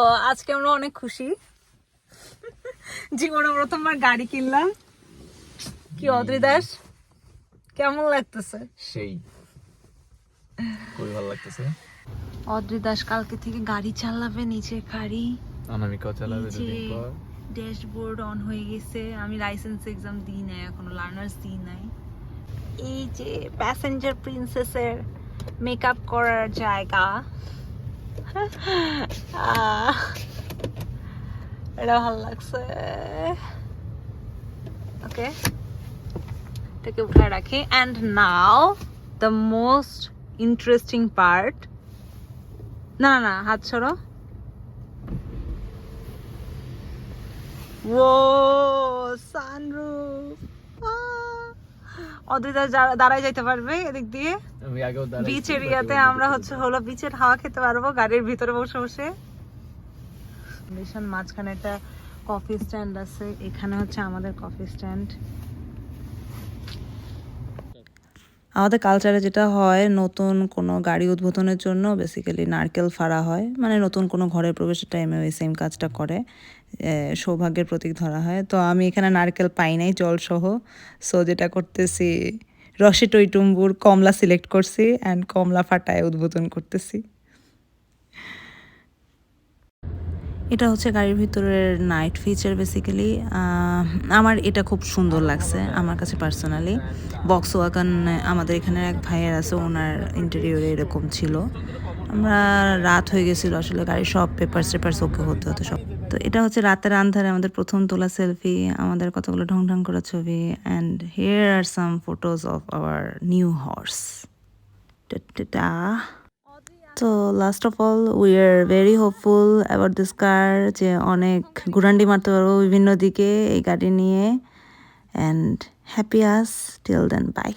তো আজকে আমরা অনেক খুশি, জীবনে প্রথমবার গাড়ি কিনলাম। কি অদ্রি দাস, কেমন লাগতেছে? সেই খুবই ভালো লাগতেছে। অদ্রি দাস কালকে থেকে গাড়ি চালাবে, নিচে গাড়ি, অনামিকাও চালাবে দুদিন পর। ড্যাশবোর্ড অন হয়ে গেছে। আমি লাইসেন্স এক্সাম দিই নাই এখনো, লার্নার্স দিই নাই। এই যে প্যাসেঞ্জার প্রিন্সেসের মেকআপ করার জায়গা, এটা ভালো লাগছে। ওকে, এটাকে উঠায় রাখি। And now the most interesting part. না না না, হাত সরো। ও সানরুফ, অদ্রিতা দাঁড়ায় যাইতে পারবে এদিক দিয়ে। আমি আগেও দাঁড়াইছি, বিচ এরিয়াতে আমরা হলো বিচের হাওয়া খেতে পারবো গাড়ির ভিতরে বসে বসে। মাঝখানে একটা কফি স্ট্যান্ড আছে, এখানে হচ্ছে আমাদের কফি স্ট্যান্ড। আমাদের কালচারে যেটা হয়, নতুন কোনো গাড়ি উদ্বোধনের জন্য বেসিক্যালি নারকেল ফাড়া হয়, মানে নতুন কোনো ঘরের প্রবেশের টাইমে ওই সেম কাজটা করে, সৌভাগ্যের প্রতীক ধরা হয়। তো আমি এখানে নারকেল পাই নাই জলসহ, সো যেটা করতেছি, রসে টইটুম্বুর কমলা সিলেক্ট করছি অ্যান্ড কমলা ফাটায় উদ্বোধন করতেছি। এটা হচ্ছে গাড়ির ভিতরের নাইট ফিচার বেসিক্যালি। আমার এটা খুব সুন্দর লাগছে আমার কাছে পার্সোনালি। বক্স ওয়াগন আমাদের এখানে এক ভাইয়ের আছে, ওনার ইন্টেরিয়রে এরকম ছিল। আমরা রাত হয়ে গেছিলো আসলে, গাড়ির সব পেপারস ওকে হতে হতে সব। তো এটা হচ্ছে রাতের আন্ধারে আমাদের প্রথম তোলা সেলফি, আমাদের কতগুলো ঢং ঢং করা ছবি। And here are some photos of our new horse. তো last of all we are very hopeful about this car, যে অনেক ঘুরান্ডি মারতে পারবো বিভিন্ন দিকে এই গাড়ি নিয়ে। And happy us till then, by.